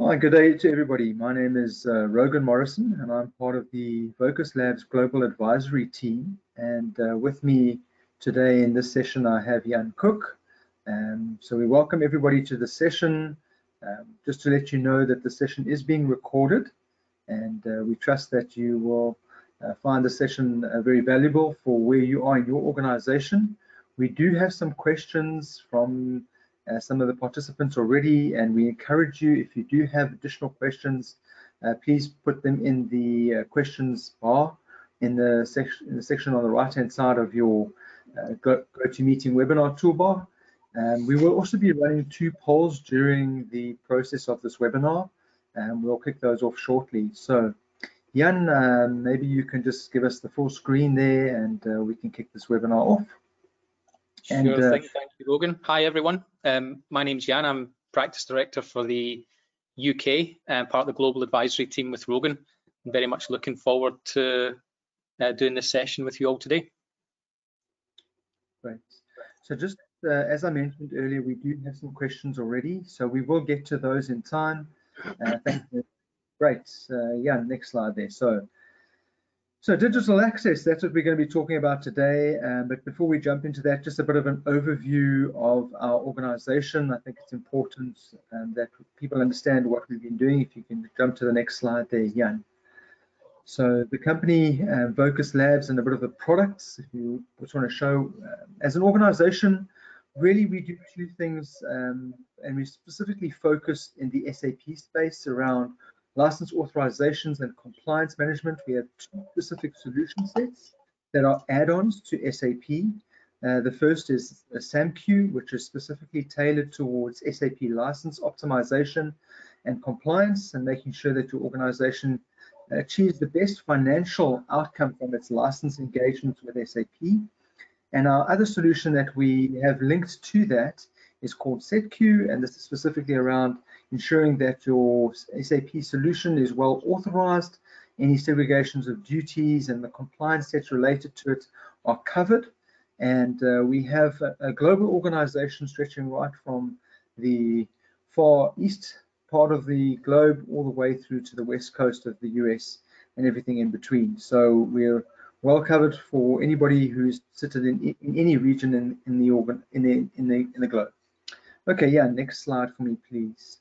Hi, good day to everybody. My name is Rogan Morrison, and I'm part of the VOQUZ Labs Global Advisory Team. And with me today in this session, I have Jan Cook. So we welcome everybody to the session. Just to let you know that the session is being recorded, and we trust that you will find the session very valuable for where you are in your organization. We do have some questions from some of the participants already, and we encourage you, if you do have additional questions, please put them in the questions bar in the section on the right hand side of your GoToMeeting webinar toolbar. We will also be running 2 polls during the process of this webinar, and we'll kick those off shortly. So Jan, maybe you can just give us the full screen there, and we can kick this webinar off. Sure thing. Thank you, Rogan. Hi, everyone. My name's Jan. I'm Practice Director for the UK, part of the Global Advisory Team with Rogan. I'm very much looking forward to doing this session with you all today. Great. So just as I mentioned earlier, we do have some questions already, so we will get to those in time. Thank you. Great. Jan, next slide there. So digital access, that's what we're going to be talking about today. But before we jump into that, just a bit of an overview of our organization. I think it's important that people understand what we've been doing. If you can jump to the next slide there, Jan. So the company, VOQUZ Labs, and a bit of the products, if you just want to show, as an organization, really we do 2 things, and we specifically focus in the SAP space around license authorizations and compliance management. We have 2 specific solution sets that are add-ons to SAP. The first is a SAMQ, which is specifically tailored towards SAP license optimization and compliance, and making sure that your organization achieves the best financial outcome from its license engagements with SAP. And our other solution that we have linked to that is called SETQ, and this is specifically around ensuring that your SAP solution is well authorized, any segregations of duties and the compliance sets related to it are covered. And we have a global organization stretching right from the far east part of the globe all the way through to the west coast of the US and everything in between. So we're well covered for anybody who's sitting in any region in the globe. Okay, yeah, next slide for me, please.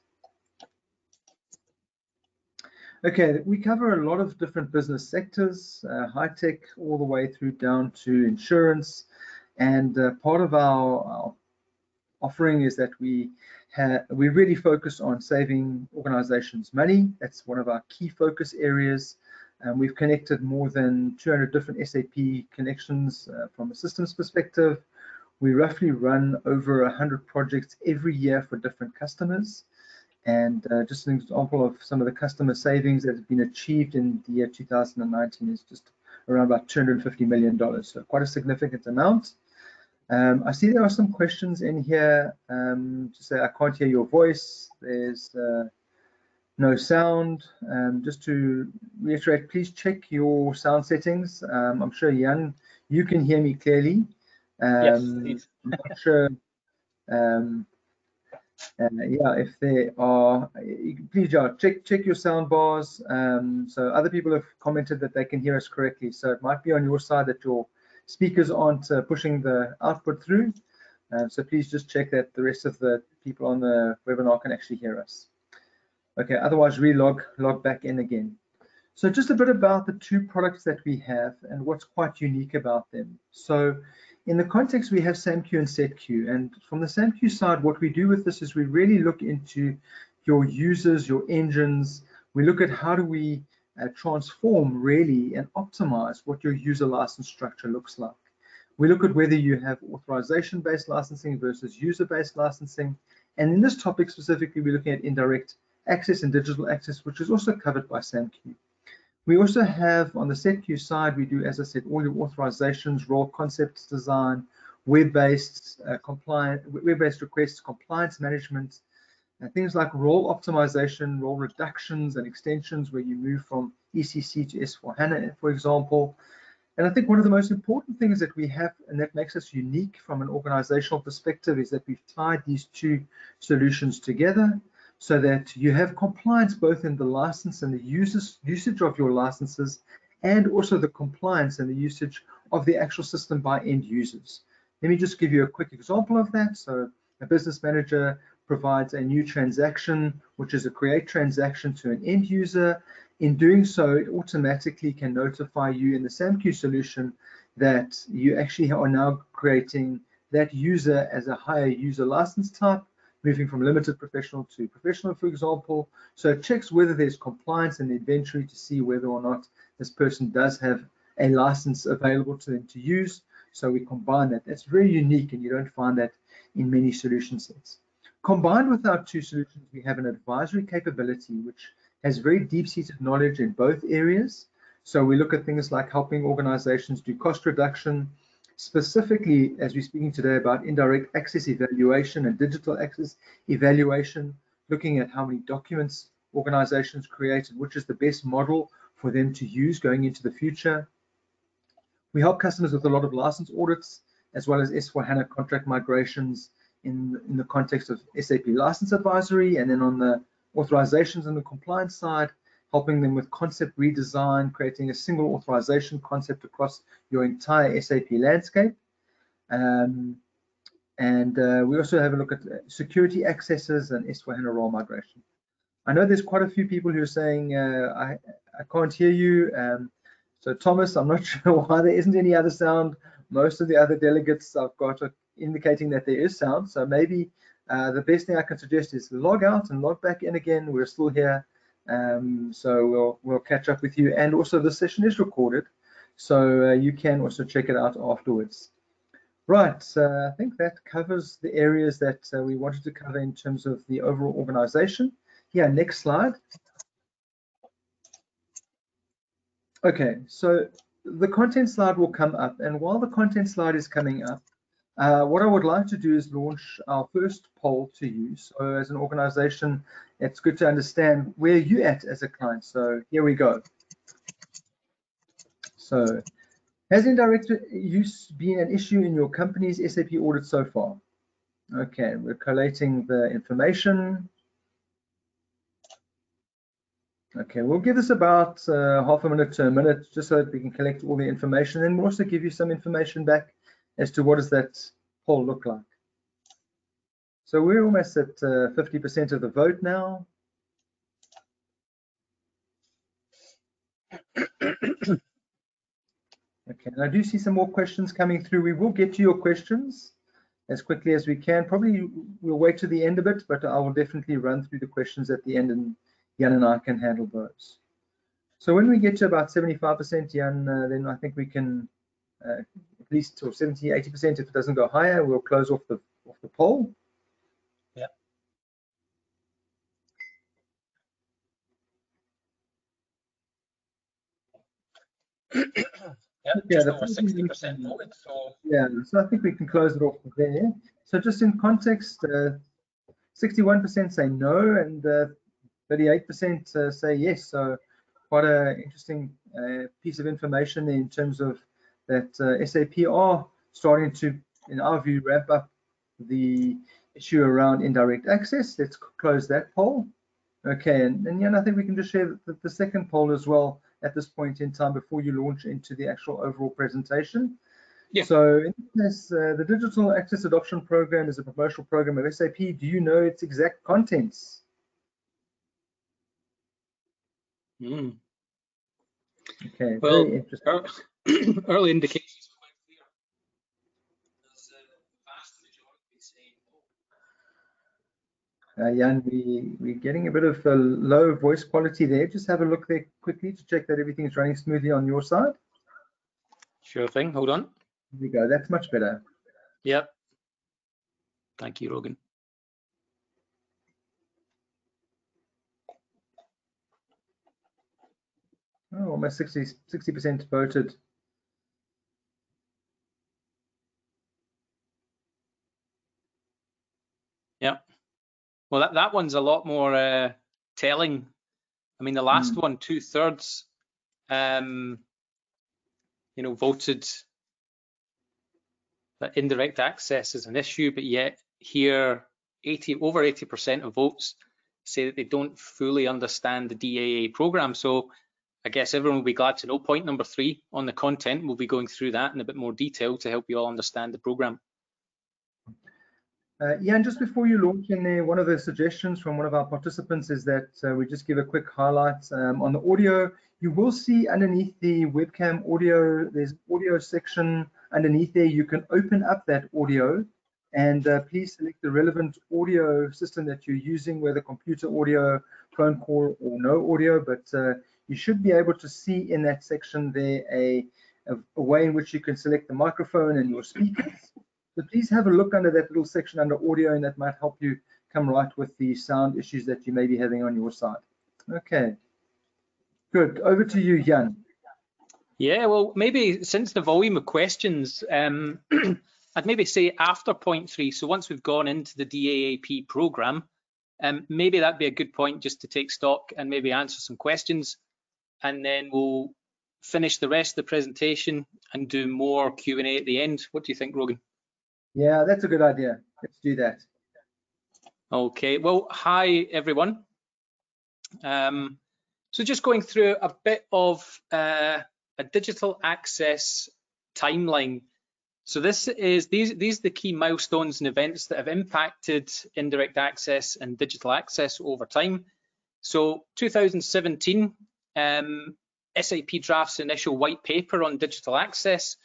Okay, we cover a lot of different business sectors, high tech all the way through down to insurance. And part of our offering is that we really focus on saving organizations money. That's one of our key focus areas. We've connected more than 200 different SAP connections from a systems perspective. We roughly run over 100 projects every year for different customers. And just an example of some of the customer savings that have been achieved in the year 2019 is just around about $250 million. So quite a significant amount. I see there are some questions in here to say, I can't hear your voice. There's no sound. Just to reiterate, please check your sound settings. I'm sure, Jan, you can hear me clearly. Yes, please. I'm not sure. Yeah, if there are, please check your sound bars. So other people have commented that they can hear us correctly. So it might be on your side that your speakers aren't pushing the output through. So please just check that the rest of the people on the webinar can actually hear us. Okay, otherwise log back in again. So just a bit about the 2 products that we have and what's quite unique about them. So in the context, we have SAMQ and SETQ, and from the SAMQ side, what we do with this is we really look into your users, your engines. We look at how do we transform really and optimize what your user license structure looks like. We look at whether you have authorization-based licensing versus user-based licensing. And in this topic specifically, we're looking at indirect access and digital access, which is also covered by SAMQ. We also have on the SETQ side, we do, as I said, all your authorizations, role concepts design, web-based requests, compliance management, things like role optimization, role reductions and extensions where you move from ECC to S/4HANA, for example. And I think one of the most important things that we have and that makes us unique from an organizational perspective is that we've tied these 2 solutions together. so that you have compliance both in the license and the usage of your licenses, and also the compliance and the usage of the actual system by end users. Let me just give you a quick example of that. So a business manager provides a new transaction, which is a create transaction to an end user. In doing so, it automatically can notify you in the SAMQ solution that you actually are now creating that user as a higher user license type, moving from limited professional to professional, for example. So it checks whether there's compliance in the inventory to see whether or not this person does have a license available to them to use. So we combine that. That's very unique, and you don't find that in many solution sets. Combined with our two solutions, we have an advisory capability which has very deep-seated knowledge in both areas. So we look at things like helping organizations do cost reduction, specifically as we're speaking today about indirect access evaluation and digital access evaluation, looking at how many documents organizations create and which is the best model for them to use going into the future. We help customers with a lot of license audits, as well as S/4HANA contract migrations in the context of SAP License Advisory, and then on the authorizations and the compliance side, helping them with concept redesign, creating a single authorization concept across your entire SAP landscape. And we also have a look at security accesses and S/4HANA role migration. I know there's quite a few people who are saying, I can't hear you. So Thomas, I'm not sure why there isn't any other sound. Most of the other delegates I've got are indicating that there is sound. So maybe the best thing I can suggest is log out and log back in again. We're still here. So we'll catch up with you. And also the session is recorded, so you can also check it out afterwards. Right, I think that covers the areas that we wanted to cover in terms of the overall organization. Yeah, next slide. Okay, so the content slide will come up, and while the content slide is coming up, what I would like to do is launch our first poll to you. So as an organization, it's good to understand where you're at as a client. So here we go. So has indirect use been an issue in your company's SAP audit so far? Okay, we're collating the information. Okay, we'll give this about half a minute to a minute, just so that we can collect all the information, and we'll also give you some information back as to what does that poll look like. So we're almost at 50% of the vote now. Okay, and I do see some more questions coming through. We will get to your questions as quickly as we can. Probably we'll wait to the end of it, but I will definitely run through the questions at the end, and Jan and I can handle those. So when we get to about 75%, Jan, then I think we can at least, or 70, 80% if it doesn't go higher, we'll close off the poll. Yeah. Yeah, just over 60% voted. So yeah, so I think we can close it off there. So just in context, 61% say no, and 38% say yes. So quite an interesting piece of information in terms of that SAP are starting to, in our view, wrap up the issue around indirect access. Let's close that poll. Okay, and Jan, I think we can just share the second poll as well at this point in time before you launch into the actual overall presentation. Yeah. So in this, the Digital Access Adoption Program is a promotional program of SAP. Do you know its exact contents? Mm. Okay, well, very interesting. Early indications are quite clear. There's a vast majority saying no. Jan, we're getting a bit of a low voice quality there. Just have a look there quickly to check that everything is running smoothly on your side. Sure thing, hold on. Here we go, that's much better. Yep. Thank you, Rogan. Oh, almost 60% voted. Yeah. Well, that one's a lot more telling. I mean, the last one, 2/3, voted that indirect access is an issue, but yet here over 80% of votes say that they don't fully understand the DAA program. So I guess everyone will be glad to know point number 3 on the content. We'll be going through that in a bit more detail to help you all understand the program. Yeah, and just before you launch in there, one of the suggestions from one of our participants is that we just give a quick highlight on the audio. You will see underneath the webcam audio, there's audio section underneath there. You can open up that audio and please select the relevant audio system that you're using, whether computer audio, phone call, or no audio. But you should be able to see in that section there a way in which you can select the microphone and your speakers. So please have a look under that little section under audio, and that might help you come right with the sound issues that you may be having on your side. Okay, good. Over to you, Jan. Yeah, well, maybe since the volume of questions, I'd maybe say after point 3, so once we've gone into the DAAP program, maybe that'd be a good point just to take stock and maybe answer some questions, and then we'll finish the rest of the presentation and do more Q&A at the end. What do you think, Rogan? Yeah, that's a good idea. Let's do that. Okay, well, hi everyone. So just going through a bit of a digital access timeline. So these are the key milestones and events that have impacted indirect access and digital access over time. So 2017, SAP drafts the initial white paper on digital access,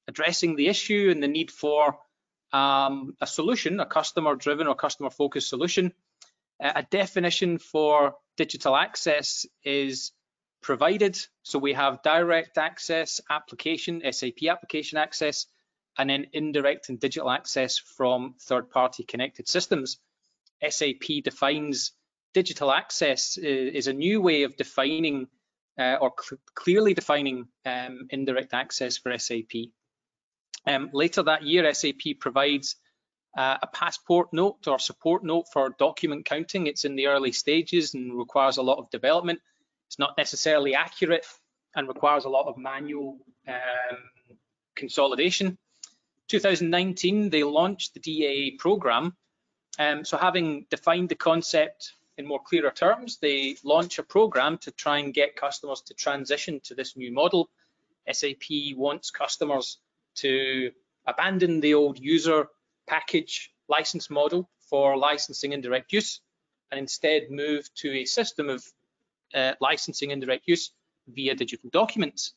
addressing the issue and the need for a solution, a customer-driven or customer-focused solution. A definition for digital access is provided. So we have direct access application, SAP application access, and then indirect and digital access from third-party connected systems. SAP defines digital access is a new way of defining or clearly defining indirect access for SAP. Later that year, SAP provides a passport note or support note for document counting. It's in the early stages and requires a lot of development. It's not necessarily accurate and requires a lot of manual consolidation. 2019, they launched the DAA program. So having defined the concept in more clearer terms, they launch a program to try and get customers to transition to this new model. SAP wants customers to abandon the old user package license model for licensing indirect use and instead move to a system of licensing indirect use via digital documents.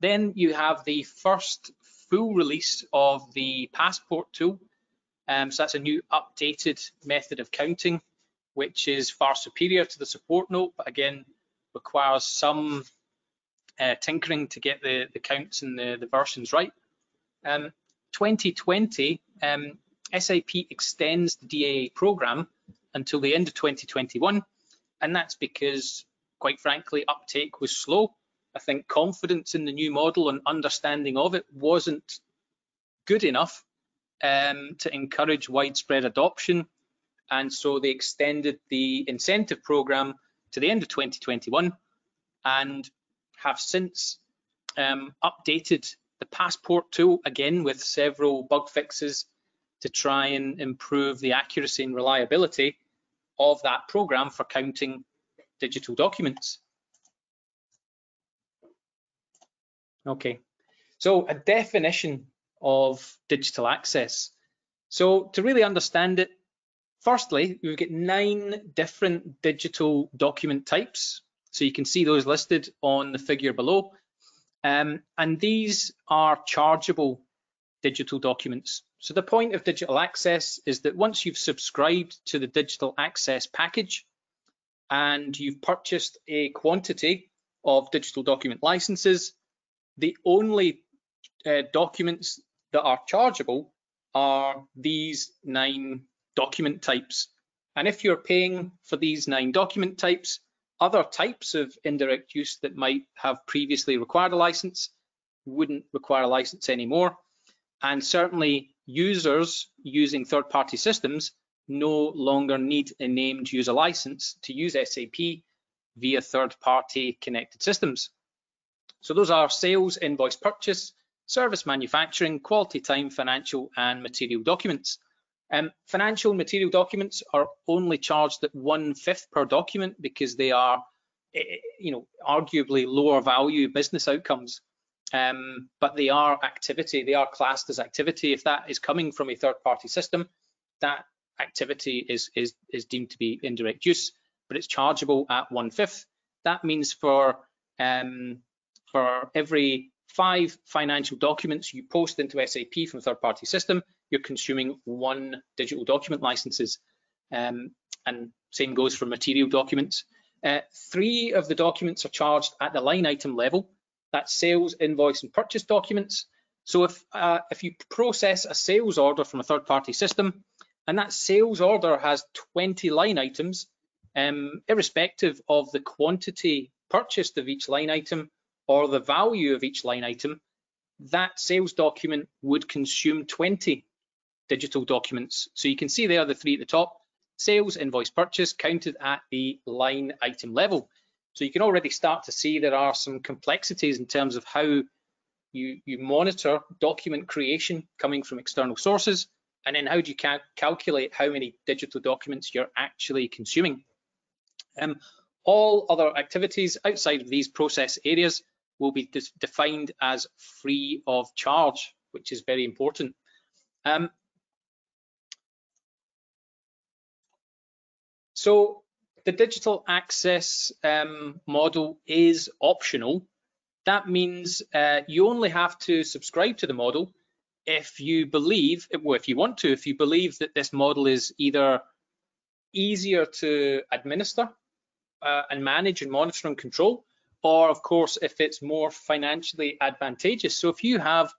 Then you have the first full release of the passport tool. So that's a new updated method of counting, which is far superior to the support note, but again requires some tinkering to get the counts and the versions right. 2020, SAP extends the DAA program until the end of 2021, and that's because, quite frankly, uptake was slow. I think confidence in the new model and understanding of it wasn't good enough to encourage widespread adoption, and so they extended the incentive program to the end of 2021 and have since updated the passport tool again with several bug fixes to try and improve the accuracy and reliability of that program for counting digital documents. Okay, so a definition of digital access. So to really understand it, firstly, we've got 9 different digital document types. So you can see those listed on the figure below. And these are chargeable digital documents. So the point of digital access is that once you've subscribed to the digital access package and you've purchased a quantity of digital document licenses, the only documents that are chargeable are these 9 document types. And if you're paying for these 9 document types, other types of indirect use that might have previously required a license wouldn't require a license anymore. And certainly users using third-party systems no longer need a named user license to use SAP via third-party connected systems. So those are sales, invoice purchase, service manufacturing, quality time, financial and material documents. Financial and material documents are only charged at 1/5 per document because they are, arguably lower value business outcomes. But they are activity, they are classed as activity. If that is coming from a third-party system, that activity is deemed to be indirect use, but it's chargeable at 1/5. That means for every 5 financial documents you post into SAP from a third-party system, you're consuming 1 digital document licenses. And same goes for material documents. 3 of the documents are charged at the line item level. That's sales, invoice, and purchase documents. So if you process a sales order from a third-party system, and that sales order has 20 line items, irrespective of the quantity purchased of each line item or the value of each line item, that sales document would consume 20 digital documents. So you can see there the 3 at the top: sales, invoice, purchase, counted at the line item level. So you can already start to see there are some complexities in terms of how you monitor document creation coming from external sources, and then how do you calculate how many digital documents you're actually consuming. All other activities outside of these process areas will be defined as free of charge, which is very important. So the digital access model is optional. That means you only have to subscribe to the model if you believe, well, if you want to, if you believe that this model is either easier to administer and manage and monitor and control, or of course, if it's more financially advantageous. So if you have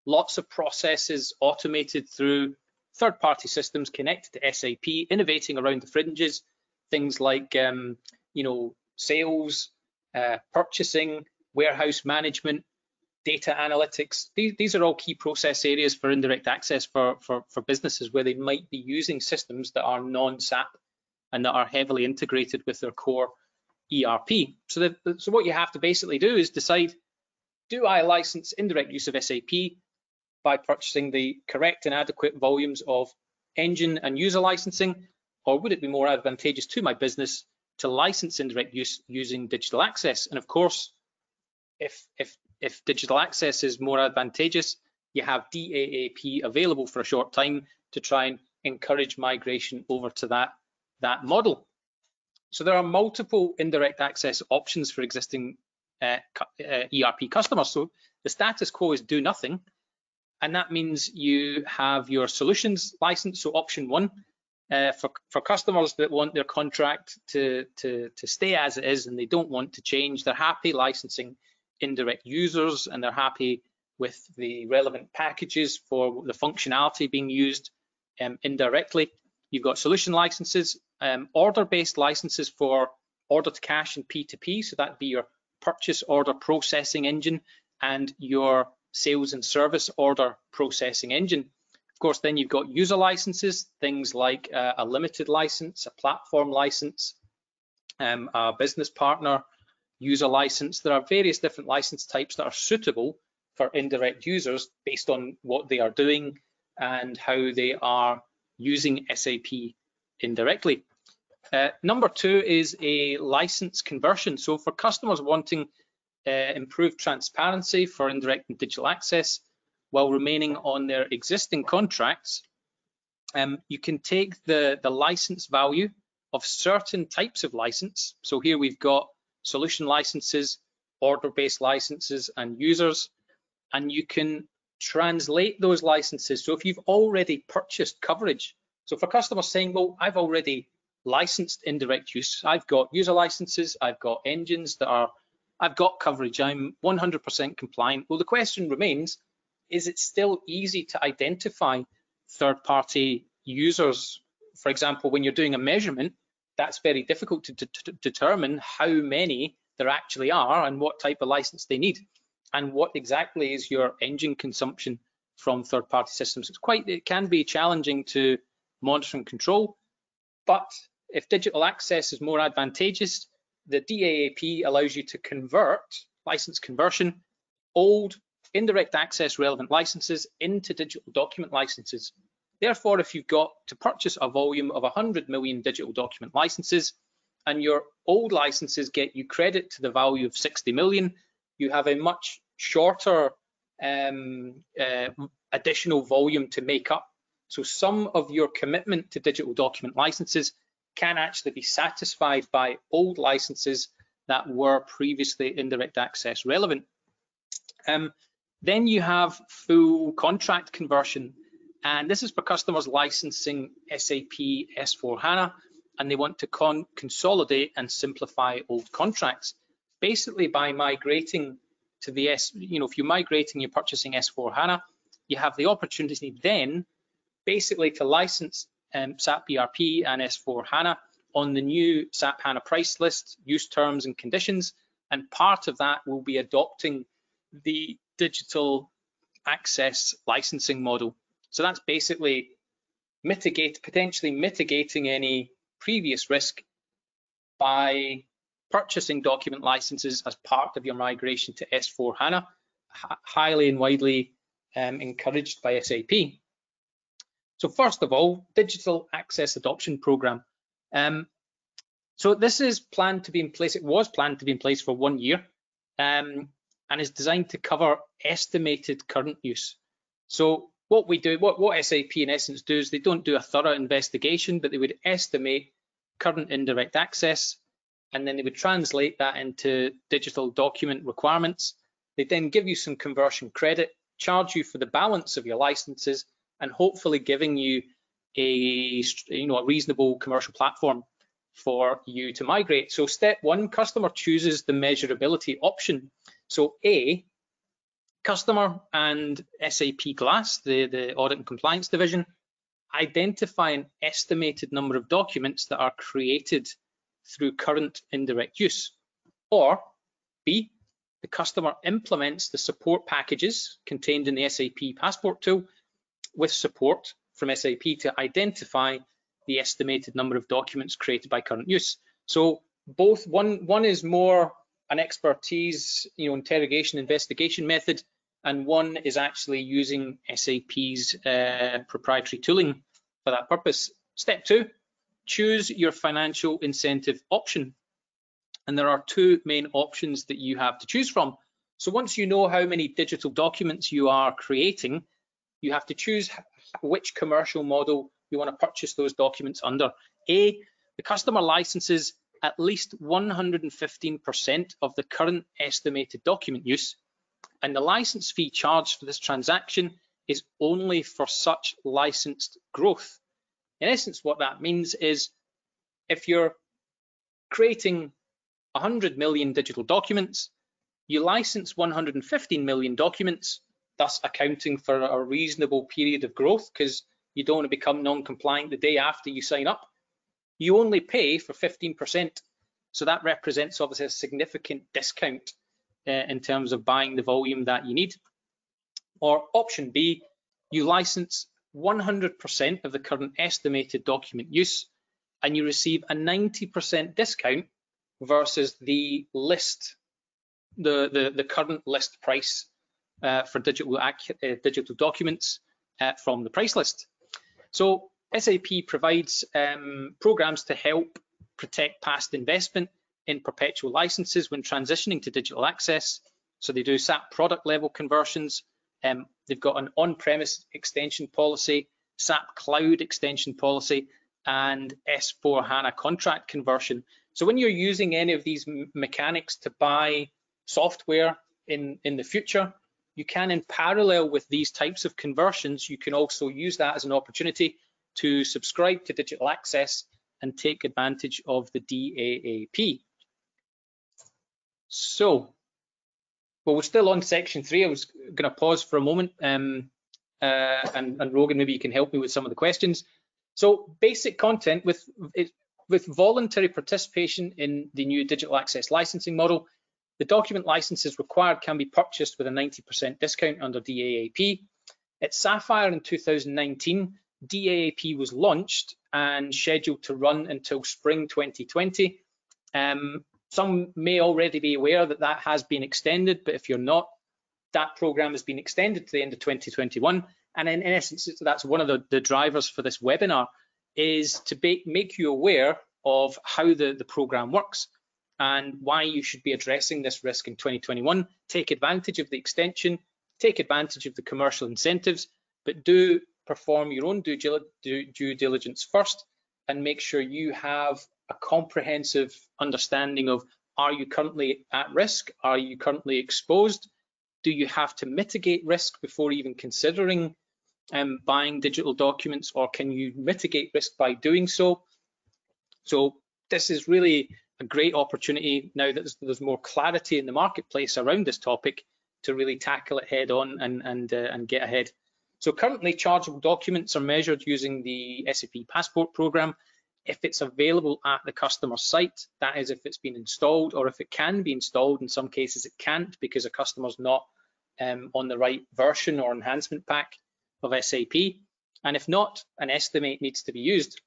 lots of processes automated through third-party systems connected to SAP, innovating around the fringes, things like sales, purchasing, warehouse management, data analytics. These are all key process areas for indirect access for businesses where they might be using systems that are non-SAP and that are heavily integrated with their core ERP. So what you have to basically do is decide, do I license indirect use of SAP by purchasing the correct and adequate volumes of engine and user licensing, or would it be more advantageous to my business to license indirect use using digital access? And of course, if digital access is more advantageous, you have DAAP available for a short time to try and encourage migration over to that model. So there are multiple indirect access options for existing ERP customers. So the status quo is do nothing, and that means you have your solutions license. So option 1 for customers that want their contract to stay as it is and they don't want to change, they're happy licensing indirect users and they're happy with the relevant packages for the functionality being used indirectly. You've got solution licenses, order-based licenses for order to cash and P2P, so that'd be your purchase order processing engine and your sales and service order processing engine. Of course, then you've got user licenses, things like a limited license, a platform license, a business partner user license. There are various different license types that are suitable for indirect users based on what they are doing and how they are using SAP indirectly. Number 2 is a license conversion. So for customers wanting improved transparency for indirect and digital access while remaining on their existing contracts, you can take the license value of certain types of license. So here we've got solution licenses, order-based licenses, and users, and you can translate those licenses. So if you've already purchased coverage, so for customers saying, well, I've already licensed indirect use, I've got user licenses, I've got engines I've got coverage, I'm 100% compliant. Well, the question remains, is it still easy to identify third-party users? For example, when you're doing a measurement, that's very difficult to determine how many there actually are and what type of license they need and what exactly is your engine consumption from third-party systems. It can be challenging to monitor and control, but if digital access is more advantageous, the DAAP allows you to convert, license conversion, old indirect access relevant licenses into digital document licenses. Therefore, if you've got to purchase a volume of 100 million digital document licenses and your old licenses get you credit to the value of 60 million, you have a much shorter additional volume to make up. So some of your commitment to digital document licenses can actually be satisfied by old licenses that were previously indirect access relevant. Then you have full contract conversion, and this is for customers licensing SAP S/4HANA, and they want to consolidate and simplify old contracts. Basically, by migrating to the if you're migrating, you're purchasing S/4HANA, you have the opportunity then basically to license SAP ERP and S/4HANA on the new SAP HANA price list, use terms and conditions, and part of that will be adopting the digital access licensing model. So that's basically potentially mitigating any previous risk by purchasing document licenses as part of your migration to S/4HANA, highly and widely encouraged by SAP. So first of all, Digital Access Adoption Program. So this is planned to be in place. It was planned to be in place for 1 year, and is designed to cover estimated current use. So what we do, what SAP in essence do is they don't do a thorough investigation, but they would estimate current indirect access, and then they would translate that into digital document requirements. They then give you some conversion credit, charge you for the balance of your licenses, and hopefully giving you a reasonable commercial platform for you to migrate. So step one, customer chooses the measurability option. So A, customer and SAP Glass, the audit and compliance division, identify an estimated number of documents that are created through current indirect use. Or B, the customer implements the support packages contained in the SAP Passport tool with support from SAP to identify the estimated number of documents created by current use. So both, one is more an expertise, interrogation, investigation method, and one is actually using SAP's proprietary tooling for that purpose. Step two, choose your financial incentive option. And there are two main options that you have to choose from. So once you know how many digital documents you are creating, you have to choose which commercial model you want to purchase those documents under. A, the customer licenses at least 115% of the current estimated document use, and the license fee charged for this transaction is only for such licensed growth. In essence, what that means is if you're creating 100 million digital documents, you license 115 million documents, thus accounting for a reasonable period of growth, because you don't want to become non-compliant the day after you sign up. You only pay for 15%. So that represents obviously a significant discount in terms of buying the volume that you need. Or option B, you license 100% of the current estimated document use, and you receive a 90% discount versus the list, the current list price for digital documents from the price list. So SAP provides programs to help protect past investment in perpetual licenses when transitioning to digital access. So they do SAP product level conversions. They've got an on-premise extension policy, SAP cloud extension policy, and S/4HANA contract conversion. So when you're using any of these mechanics to buy software in the future, you can, in parallel with these types of conversions, you can also use that as an opportunity to subscribe to digital access and take advantage of the DAAP. So, well, we're still on section 3. I was going to pause for a moment, and Rogan, maybe you can help me with some of the questions. So, basic content with voluntary participation in the new digital access licensing model, the document licenses required can be purchased with a 90% discount under DAAP. At Sapphire in 2019, DAAP was launched and scheduled to run until spring 2020. Some may already be aware that that has been extended, but if you're not, that program has been extended to the end of 2021, And in essence, that's one of the drivers for this webinar, is to make you aware of how the program works and why you should be addressing this risk in 2021. Take advantage of the extension, take advantage of the commercial incentives, but do perform your own due diligence first and make sure you have a comprehensive understanding of, are you currently at risk? Are you currently exposed? Do you have to mitigate risk before even considering buying digital documents, or can you mitigate risk by doing so? So this is really a great opportunity now that there's more clarity in the marketplace around this topic to really tackle it head on and get ahead. So currently, chargeable documents are measured using the SAP Passport program. If it's available at the customer site, that is if it's been installed, or if it can be installed. In some cases it can't because a customer's not on the right version or enhancement pack of SAP. And if not, an estimate needs to be used.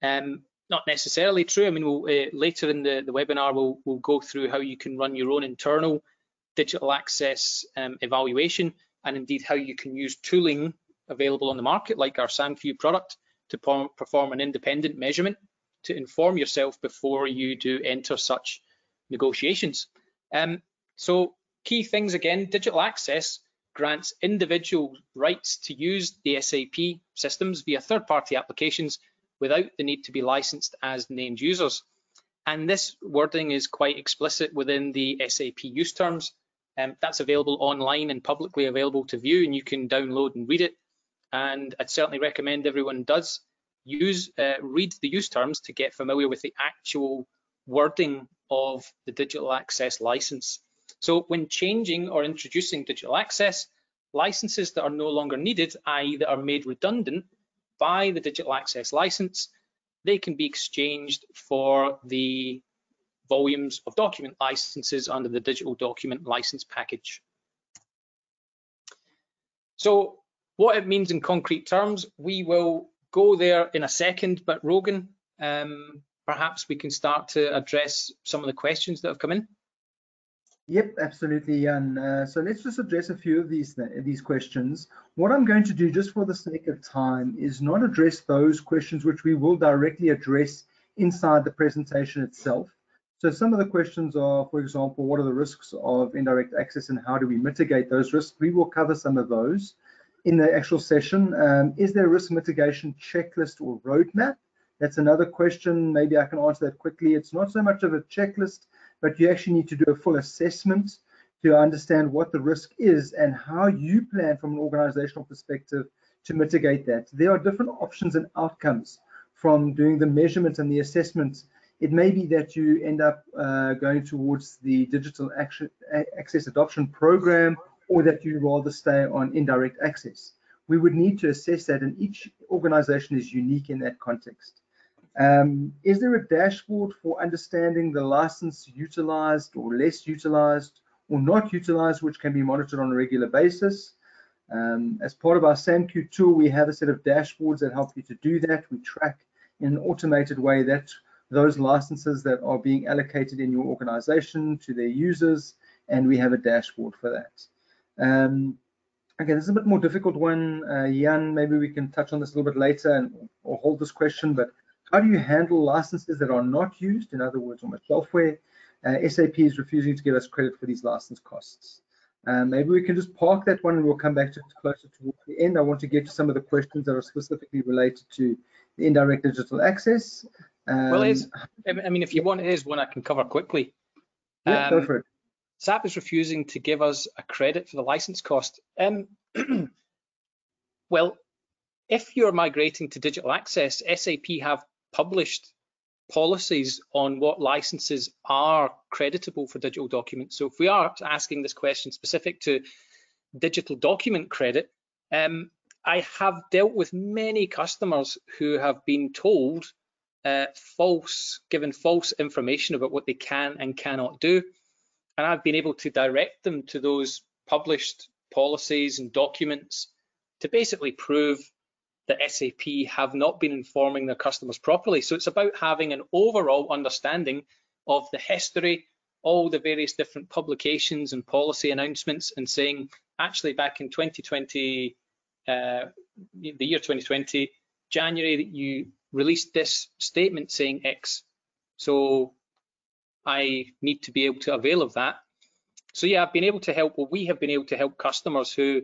Not necessarily true. I mean, later in the webinar, we'll go through how you can run your own internal digital access evaluation, and indeed how you can use tooling available on the market, like our SAMView product, to perform an independent measurement to inform yourself before you do enter such negotiations. So key things again, digital access grants individual rights to use the SAP systems via third-party applications without the need to be licensed as named users. And this wording is quite explicit within the SAP use terms. That's available online and publicly available to view, and you can download and read it. And I'd certainly recommend everyone does read the use terms to get familiar with the actual wording of the digital access license. So when changing or introducing digital access, licenses that are no longer needed, i.e. that are made redundant by the digital access license, they can be exchanged for the volumes of document licenses under the digital document license package. So what it means in concrete terms, we will go there in a second, but Rogan, perhaps we can start to address some of the questions that have come in. Yep, absolutely, Jan. So let's just address a few of these questions. What I'm going to do, just for the sake of time, is not address those questions which we will directly address inside the presentation itself. So some of the questions are, for example, what are the risks of indirect access and how do we mitigate those risks? We will cover some of those in the actual session. Is there a risk mitigation checklist or roadmap? That's another question. Maybe I can answer that quickly. It's not so much of a checklist, but you actually need to do a full assessment to understand what the risk is and how you plan from an organizational perspective to mitigate that. There are different options and outcomes from doing the measurement and the assessment. It may be that you end up going towards the digital access adoption program, or that you rather stay on indirect access. We would need to assess that, and each organization is unique in that context. Is there a dashboard for understanding the license utilized or less utilized or not utilized, which can be monitored on a regular basis? As part of our SAMView tool, we have a set of dashboards that help you to do that. We track in an automated way that those licenses that are being allocated in your organization to their users, and we have a dashboard for that. Okay, this is a bit more difficult one. Jan, maybe we can touch on this a little bit later or hold this question, but how do you handle licenses that are not used? In other words, on the shelfware, SAP is refusing to give us credit for these license costs. Maybe we can just park that one and we'll come back to it closer towards the end. I want to get to some of the questions that are specifically related to the indirect digital access. Well, I mean, if you want, it is one I can cover quickly. Yeah, go for it. SAP is refusing to give us a credit for the license cost. Well, if you're migrating to digital access, SAP have published policies on what licenses are creditable for digital documents. So if we are asking this question specific to digital document credit, I have dealt with many customers who have been told given false information about what they can and cannot do. And I've been able to direct them to those published policies and documents to basically prove that SAP have not been informing their customers properly. So it's about having an overall understanding of the history, all the various different publications and policy announcements, and saying, actually, back in 2022, the year 2020, January, you released this statement saying X. So I need to be able to avail of that. So yeah, I've been able to help, well, we have been able to help customers who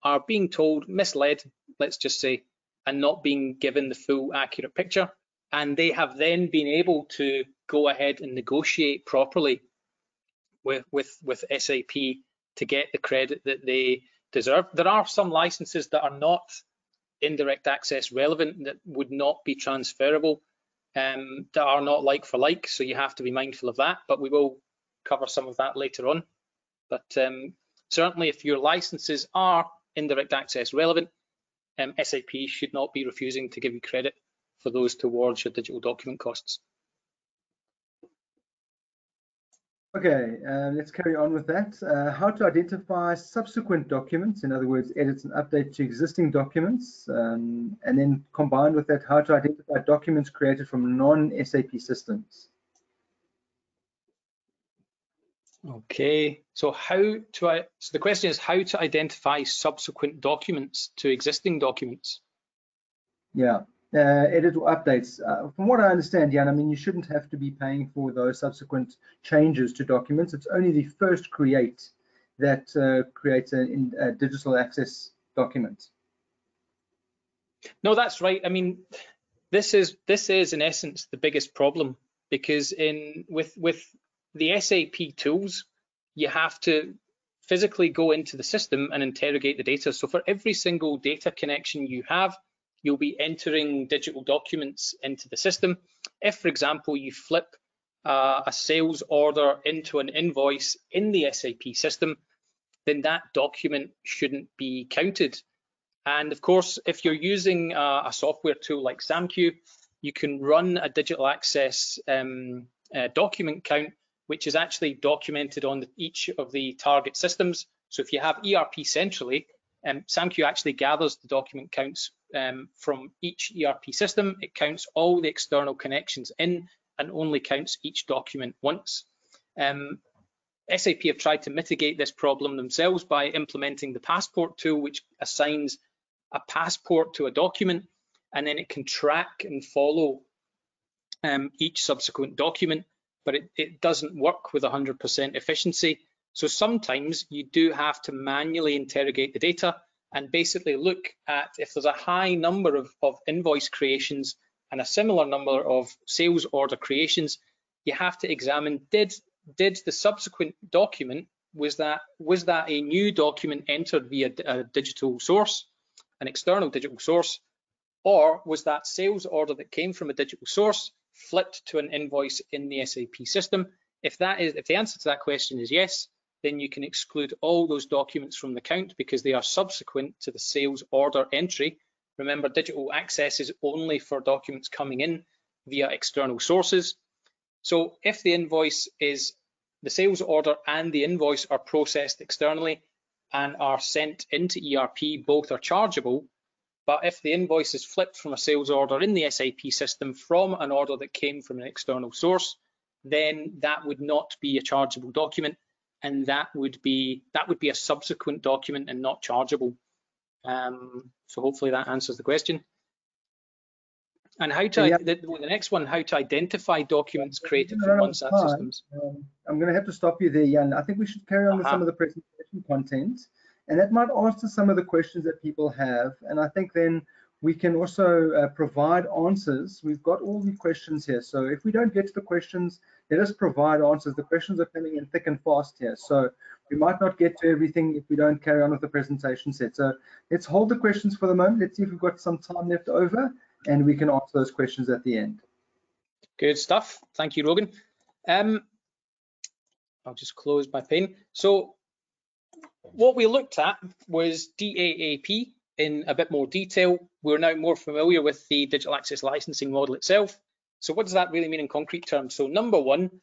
are being told, misled, let's just say, and not being given the full accurate picture. And they have then been able to go ahead and negotiate properly with SAP to get the credit that they deserve. There are some licenses that are not indirect access relevant, that would not be transferable, that are not like for like, so you have to be mindful of that, but we will cover some of that later on. But certainly if your licenses are indirect access relevant, SAP should not be refusing to give you credit for those towards your digital document costs. Okay, let's carry on with that. How to identify subsequent documents, in other words, edit and update to existing documents, and then combined with that, how to identify documents created from non-SAP systems. Okay, so so the question is how to identify subsequent documents to existing documents. Yeah, edit or updates. From what I understand, Jan, I mean, you shouldn't have to be paying for those subsequent changes to documents. It's only the first create that creates a digital access document. No, that's right. I mean, this is in essence the biggest problem, because with the SAP tools, you have to physically go into the system and interrogate the data. So for every single data connection you have, you'll be entering digital documents into the system. If, for example, you flip a sales order into an invoice in the SAP system, then that document shouldn't be counted. And of course, if you're using a software tool like SAMQ, you can run a digital access document count, which is actually documented on each of the target systems. So if you have ERP centrally, SAMQ actually gathers the document counts from each ERP system. It counts all the external connections in and only counts each document once. SAP have tried to mitigate this problem themselves by implementing the passport tool, which assigns a passport to a document, and then it can track and follow each subsequent document, but it doesn't work with 100% efficiency. So sometimes you do have to manually interrogate the data and basically look at if there's a high number of invoice creations and a similar number of sales order creations, you have to examine, did the subsequent document, was that a new document entered via a digital source, an external digital source, or was that sales order that came from a digital source flipped to an invoice in the SAP system? If the answer to that question is yes, then you can exclude all those documents from the count because they are subsequent to the sales order entry. Remember, digital access is only for documents coming in via external sources. So if the invoice is the sales order and the invoice are processed externally and are sent into ERP, both are chargeable. But if the invoice is flipped from a sales order in the SAP system from an order that came from an external source, then that would not be a chargeable document, and that would be a subsequent document and not chargeable. So hopefully that answers the question. And how to the next one, how to identify documents created from non-SAP systems. I'm going to have to stop you there, Jan. I think we should carry on with some of the presentation content, and that might answer some of the questions that people have. And I think then we can also provide answers. We've got all the questions here, so if we don't get to the questions, let us provide answers. The questions are coming in thick and fast here, so we might not get to everything if we don't carry on with the presentation set. So let's hold the questions for the moment. Let's see if we've got some time left over, and we can answer those questions at the end. Good stuff. Thank you, Rogan. I'll just close my pen. So what we looked at was DAAP in a bit more detail. We're now more familiar with the digital access licensing model itself. So what does that really mean in concrete terms? So number one,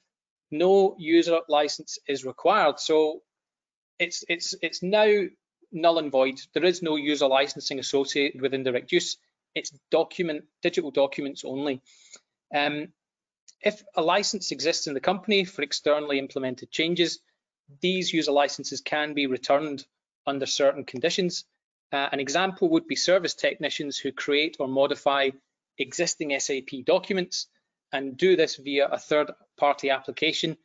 no user license is required. So it's now null and void. There is no user licensing associated with indirect use. It's digital documents only. If a license exists in the company for externally implemented changes, these user licenses can be returned under certain conditions. An example would be service technicians who create or modify existing SAP documents and do this via a third-party application.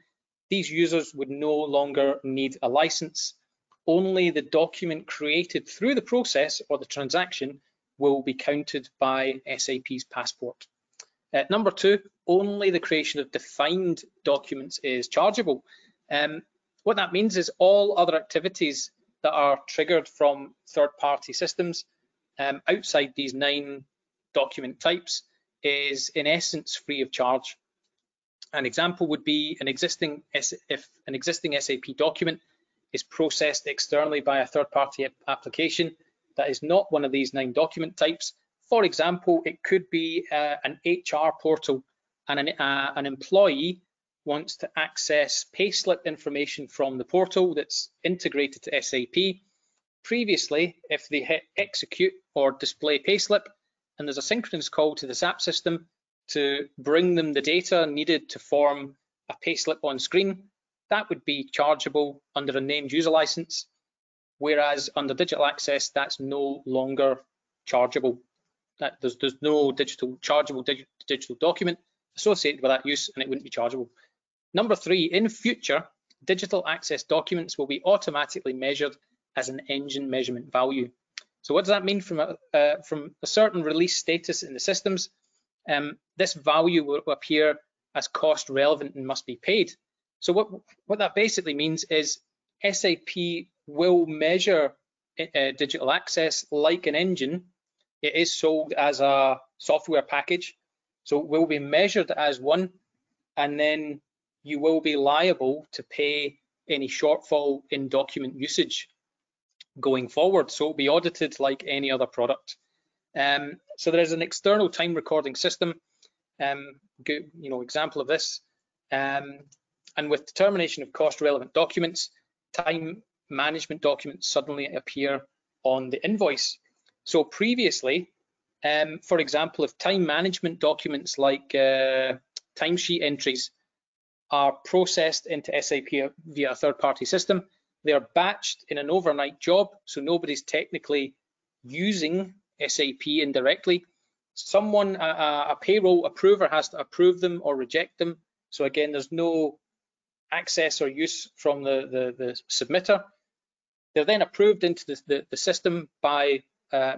These users would no longer need a license. Only the document created through the process or the transaction will be counted by SAP's passport. Number 2, only the creation of defined documents is chargeable. What that means is all other activities that are triggered from third-party systems outside these 9 document types is in essence free of charge. An example would be if an existing SAP document is processed externally by a third-party application that is not one of these 9 document types. For example, it could be an HR portal, and an employee wants to access payslip information from the portal that's integrated to SAP. Previously, if they hit execute or display payslip, and there's a synchronous call to the SAP system to bring them the data needed to form a payslip on screen, that would be chargeable under a named user license, whereas under digital access, that's no longer chargeable. There's no chargeable digital document associated with that use, and it wouldn't be chargeable. Number 3, in future, digital access documents will be automatically measured as an engine measurement value. So what does that mean from a certain release status in the systems? This value will appear as cost relevant and must be paid. So what that basically means is SAP will measure digital access like an engine. It is sold as a software package, so it will be measured as one, and then you will be liable to pay any shortfall in document usage going forward. So it'll be audited like any other product. So there is an external time recording system, good, example of this, and with determination of cost relevant documents, time management documents suddenly appear on the invoice. So previously, for example, if time management documents like timesheet entries are processed into SAP via a third-party system, they are batched in an overnight job, so nobody's technically using SAP indirectly. Someone, a payroll approver, has to approve them or reject them. So again, there's no access or use from the submitter. They're then approved into the system by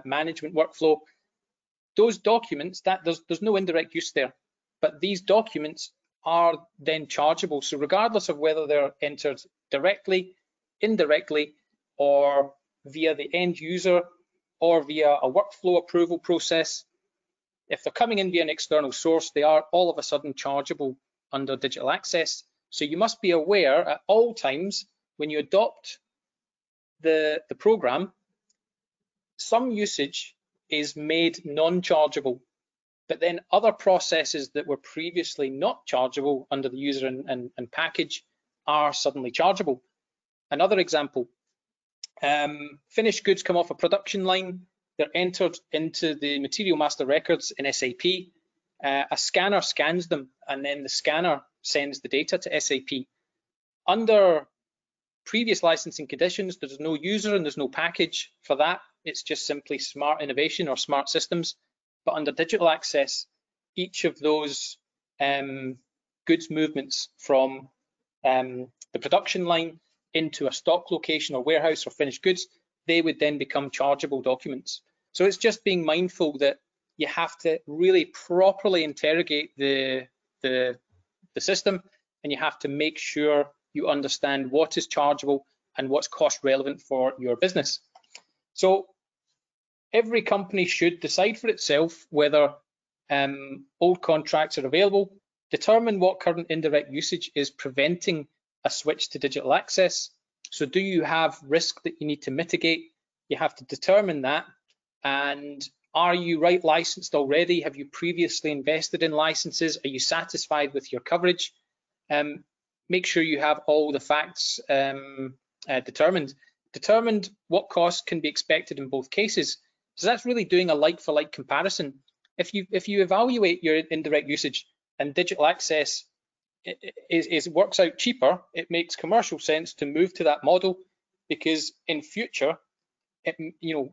management workflow. Those documents, there's no indirect use there, but these documents are then chargeable. So regardless of whether they're entered directly, indirectly, or via the end user, or via a workflow approval process, if they're coming in via an external source, they are all of a sudden chargeable under digital access. So you must be aware at all times when you adopt the program, some usage is made non-chargeable, but then other processes that were previously not chargeable under the user and package are suddenly chargeable. Another example, finished goods come off a production line, they're entered into the material master records in SAP, a scanner scans them, and then the scanner sends the data to SAP. Under previous licensing conditions, there's no user and there's no package for that. It's just simply smart innovation or smart systems. But under digital access, each of those goods movements from the production line into a stock location or warehouse or finished goods, they would then become chargeable documents. So it's just being mindful that you have to really properly interrogate the system, and you have to make sure you understand what is chargeable and what's cost relevant for your business. So every company should decide for itself whether old contracts are available, determine what current indirect usage is preventing a switch to digital access. So do you have risk that you need to mitigate? You have to determine that. And are you right licensed already? Have you previously invested in licenses? Are you satisfied with your coverage? Make sure you have all the facts determined what costs can be expected in both cases. So that's really doing a like-for-like comparison. If you evaluate your indirect usage and digital access works out cheaper, it makes commercial sense to move to that model, because in future,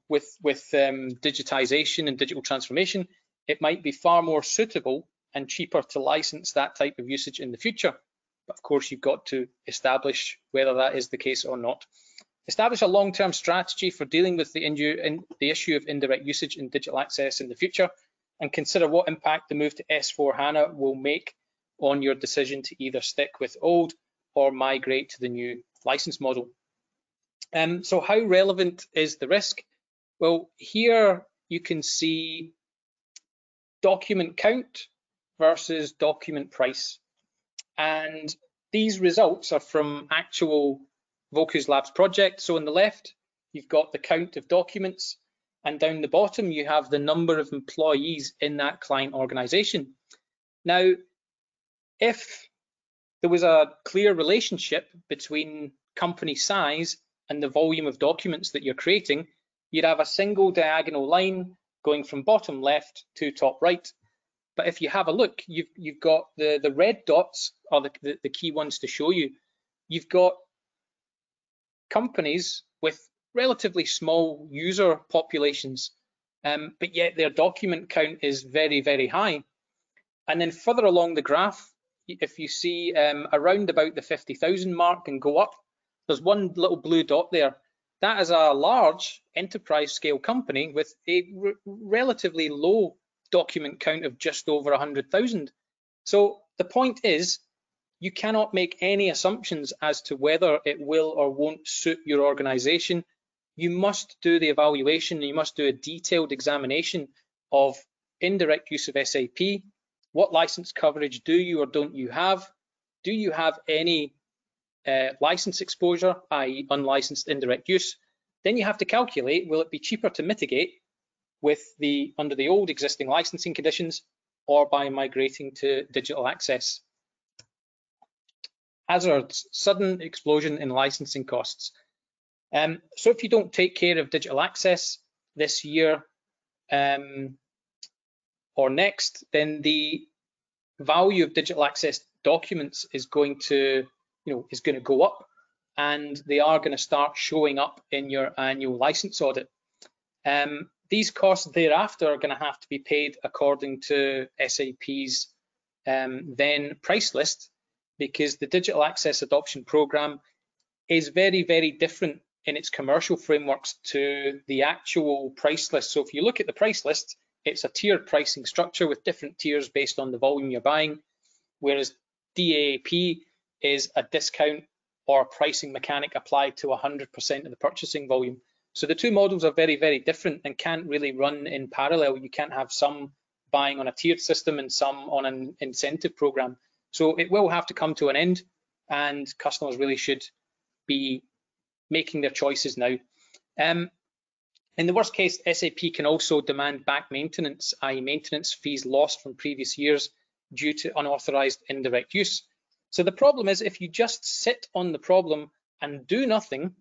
with digitization and digital transformation, it might be far more suitable and cheaper to license that type of usage in the future. But of course, you've got to establish whether that is the case or not. Establish a long-term strategy for dealing with the issue of indirect usage in digital access in the future, and consider what impact the move to S/4HANA will make on your decision to either stick with old or migrate to the new license model. So how relevant is the risk? Well, here you can see document count versus document price. And these results are from actual VOQUZ Labs project. So on the left, you've got the count of documents, and down the bottom, you have the number of employees in that client organization. Now, if there was a clear relationship between company size and the volume of documents that you're creating, you'd have a single diagonal line going from bottom left to top right. But if you have a look, you've got the red dots are the key ones to show you. You've got companies with relatively small user populations, but yet their document count is very, very high. And then further along the graph, if you see around about the 50,000 mark and go up, there's one little blue dot there. That is a large enterprise scale company with a relatively low document count of just over 100,000. So the point is, you cannot make any assumptions as to whether it will or won't suit your organization. You must do the evaluation, you must do a detailed examination of indirect use of SAP. What license coverage do you or don't you have? Do you have any license exposure, i.e. unlicensed indirect use? Then you have to calculate, will it be cheaper to mitigate under the old existing licensing conditions or by migrating to digital access? Hazards, sudden explosion in licensing costs. So if you don't take care of digital access this year or next, then the value of digital access documents is going to go up, and they are going to start showing up in your annual license audit. These costs thereafter are going to have to be paid according to SAP's then price list, because the digital access adoption program is very, very different in its commercial frameworks to the actual price list. So if you look at the price list, it's a tiered pricing structure with different tiers based on the volume you're buying, whereas DAAP is a discount or a pricing mechanic applied to 100% of the purchasing volume. So the two models are very, very different and can't really run in parallel. You can't have some buying on a tiered system and some on an incentive program. So it will have to come to an end, and customers really should be making their choices now. In the worst case, SAP can also demand back maintenance, i.e. maintenance fees lost from previous years due to unauthorized indirect use. So the problem is, if you just sit on the problem and do nothing,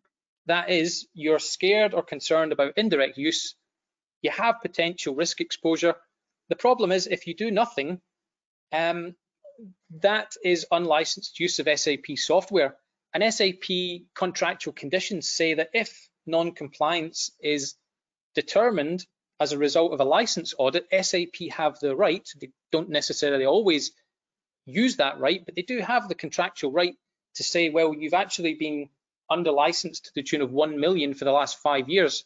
that is, you're scared or concerned about indirect use, you have potential risk exposure. The problem is, if you do nothing, that is unlicensed use of SAP software. And SAP contractual conditions say that if non-compliance is determined as a result of a license audit, SAP have the right, they don't necessarily always use that right, but they do have the contractual right to say, well, you've actually been under licensed to the tune of 1 million for the last 5 years.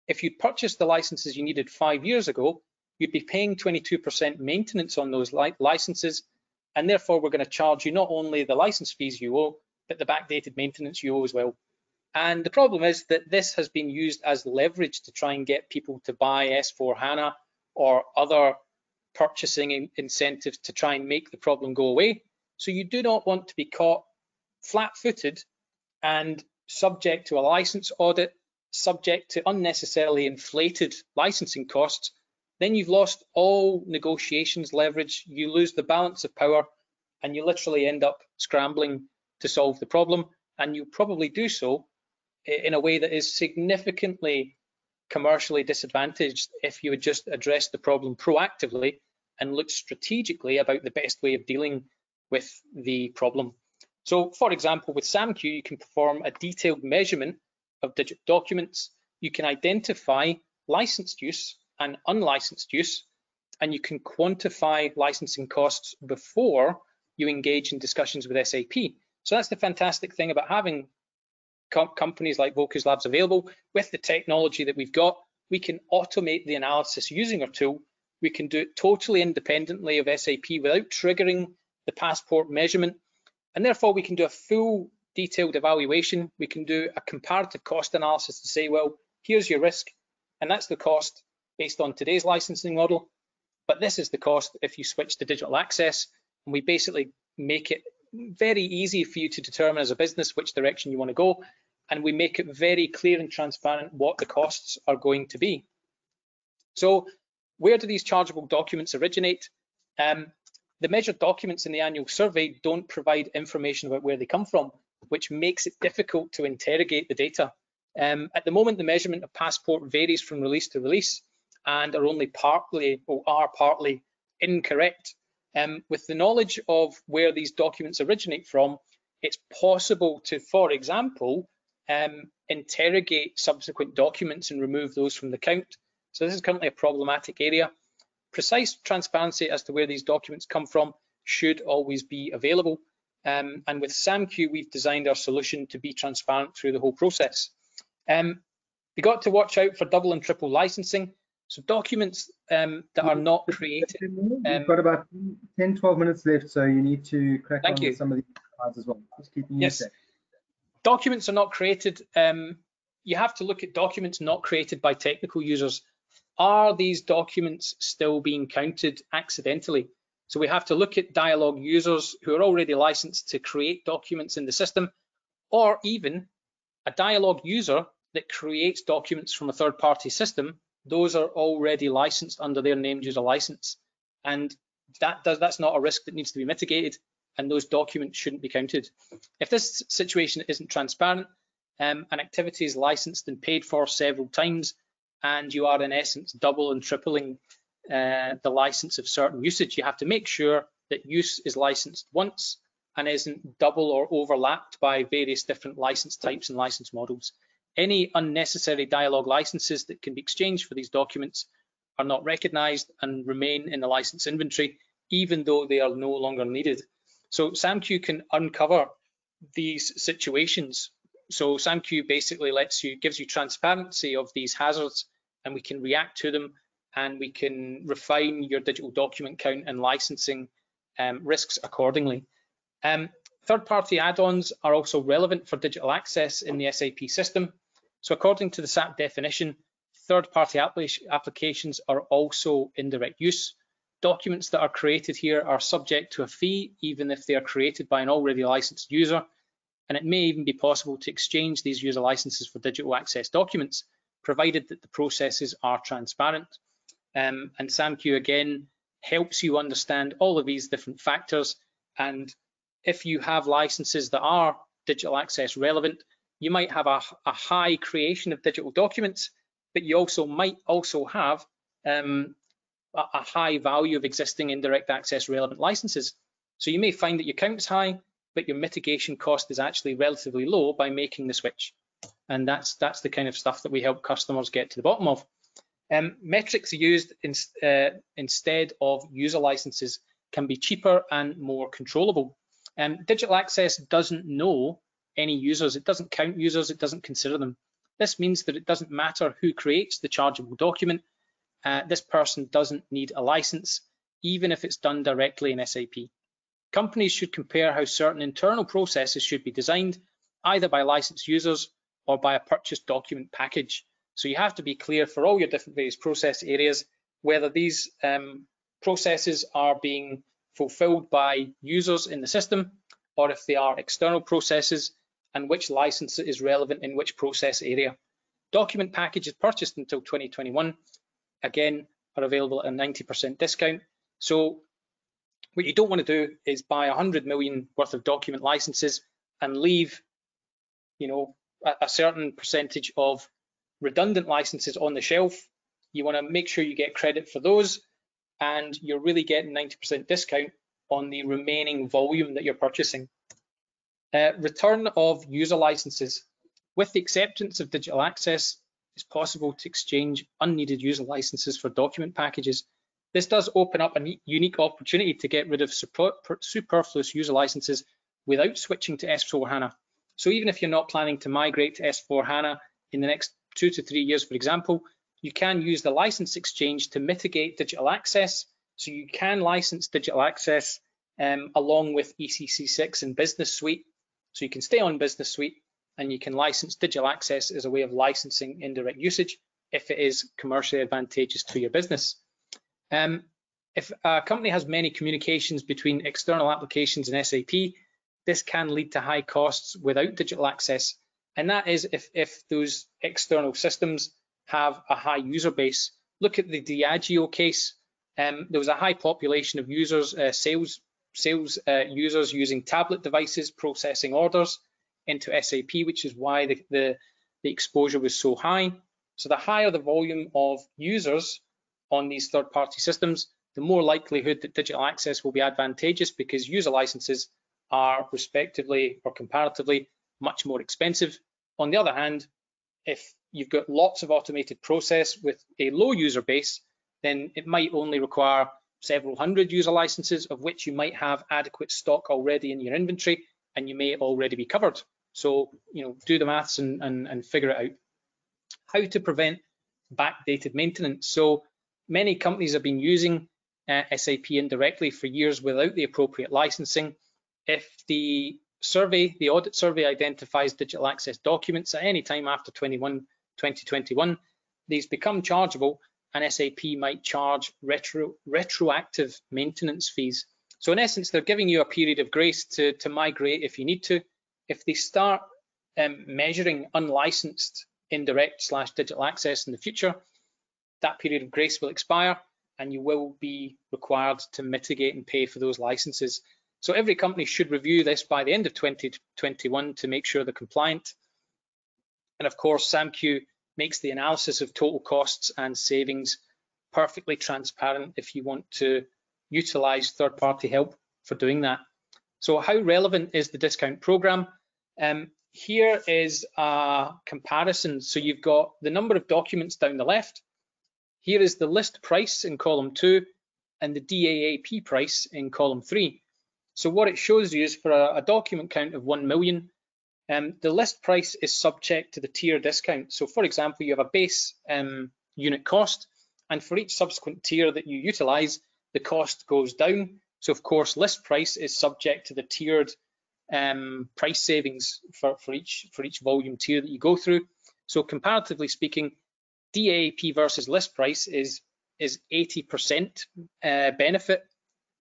If you'd purchased the licenses you needed 5 years ago, you'd be paying 22% maintenance on those licenses, and therefore we're going to charge you not only the license fees you owe, but the backdated maintenance you owe as well. And the problem is that this has been used as leverage to try and get people to buy S/4HANA or other purchasing incentives to try and make the problem go away. So you do not want to be caught flat-footed and subject to a license audit, subject to unnecessarily inflated licensing costs. Then you've lost all negotiations leverage, you lose the balance of power, and you literally end up scrambling to solve the problem, and you probably do so in a way that is significantly commercially disadvantaged if you would just address the problem proactively and look strategically about the best way of dealing with the problem. So, for example, with SAMQ, you can perform a detailed measurement of digital documents you can identify licensed use and unlicensed use, and you can quantify licensing costs before you engage in discussions with SAP. So that's the fantastic thing about having companies like VOQUZ Labs available. With the technology that we've got, we can automate the analysis using our tool. We can do it totally independently of SAP without triggering the passport measurement, and therefore we can do a full detailed evaluation. We can do a comparative cost analysis to say, well, here's your risk, and that's the cost based on today's licensing model, but this is the cost if you switch to digital access. And we basically make it very easy for you to determine as a business which direction you want to go, and we make it very clear and transparent what the costs are going to be. So where do these chargeable documents originate? The measured documents in the annual survey don't provide information about where they come from, which makes it difficult to interrogate the data. At the moment, the measurement of passport varies from release to release and are only partly incorrect. With the knowledge of where these documents originate from, it's possible to, for example, interrogate subsequent documents and remove those from the count. So this is currently a problematic area. Precise transparency as to where these documents come from should always be available. And with SAMQ, we've designed our solution to be transparent through the whole process. We got to watch out for double and triple licensing. So documents that are not created. We've got about 10-12 minutes left, so you need to crack on with some of these slides as well. Just keeping you safe. Documents are not created. You have to look at documents not created by technical users. Are these documents still being counted accidentally? So we have to look at dialogue users who are already licensed to create documents in the system, or even a dialogue user that creates documents from a third-party system. Those are already licensed under their named user license, and that's not a risk that needs to be mitigated, and those documents shouldn't be counted. If this situation isn't transparent, an activity is licensed and paid for several times, and you are in essence double and tripling the license of certain usage, you have to make sure that use is licensed once and isn't double or overlapped by various different license types and license models. Any unnecessary dialogue licenses that can be exchanged for these documents are not recognized and remain in the license inventory, even though they are no longer needed. So SAMQ can uncover these situations. So SAMQ basically gives you transparency of these hazards, and we can react to them, and we can refine your digital document count and licensing risks accordingly. Third-party add-ons are also relevant for digital access in the SAP system. So according to the SAP definition, third-party applications are also indirect use. Documents that are created here are subject to a fee, even if they are created by an already licensed user. And it may even be possible to exchange these user licenses for digital access documents, provided that the processes are transparent. And SAMQ again helps you understand all of these different factors. And if you have licenses that are digital access relevant, you might have a high creation of digital documents, but you might also have a high value of existing indirect access relevant licenses. So you may find that your count's high, but your mitigation cost is actually relatively low by making the switch. And that's the kind of stuff that we help customers get to the bottom of. Metrics used instead of user licenses can be cheaper and more controllable. Digital access doesn't know any users, it doesn't count users, it doesn't consider them. This means that it doesn't matter who creates the chargeable document. This person doesn't need a license, even if it's done directly in SAP. Companies should compare how certain internal processes should be designed, either by licensed users or by a purchased document package. So you have to be clear for all your different various process areas, whether these processes are being fulfilled by users in the system, or if they are external processes, and which license is relevant in which process area. Document packages purchased until 2021, again, are available at a 90% discount. So what you don't want to do is buy 100 million worth of document licenses and leave, a certain percentage of redundant licenses on the shelf. You want to make sure you get credit for those, and you're really getting 90% discount on the remaining volume that you're purchasing. Return of user licenses. With the acceptance of digital access, it's possible to exchange unneeded user licenses for document packages. This does open up a unique opportunity to get rid of superfluous user licenses without switching to S/4HANA. So even if you're not planning to migrate to S/4HANA in the next 2 to 3 years, for example, you can use the license exchange to mitigate digital access. So you can license digital access along with ECC6 and Business Suite. So you can stay on Business Suite and you can license digital access as a way of licensing indirect usage if it is commercially advantageous to your business. If a company has many communications between external applications and SAP, this can lead to high costs without digital access. And that is if those external systems have a high user base. Look at the Diageo case. There was a high population of users, sales users using tablet devices processing orders into SAP, which is why the exposure was so high. So the higher the volume of users on these third-party systems, the more likelihood that digital access will be advantageous because user licenses are respectively or comparatively much more expensive. On the other hand, if you've got lots of automated process with a low user base, then it might only require several hundred user licenses, of which you might have adequate stock already in your inventory and you may already be covered. So, do the maths and figure it out. How to prevent backdated maintenance. So many companies have been using SAP indirectly for years without the appropriate licensing. If the audit survey identifies digital access documents at any time after 2021, these become chargeable and SAP might charge retroactive maintenance fees. So in essence, they're giving you a period of grace to migrate if you need to. If they start measuring unlicensed indirect/digital access in the future, that period of grace will expire and you will be required to mitigate and pay for those licenses. So every company should review this by the end of 2021 to make sure they're compliant. And of course, SAMQ makes the analysis of total costs and savings perfectly transparent if you want to utilize third-party help for doing that. So how relevant is the discount program? Here is a comparison. So you've got the number of documents down the left. Here is the list price in column 2 and the DAAP price in column 3. So what it shows you is for a document count of 1 million, the list price is subject to the tier discount. So for example, you have a base unit cost, and for each subsequent tier that you utilize, the cost goes down. So of course, list price is subject to the tiered price savings for each volume tier that you go through. So comparatively speaking, DAAP versus list price is 80% benefit.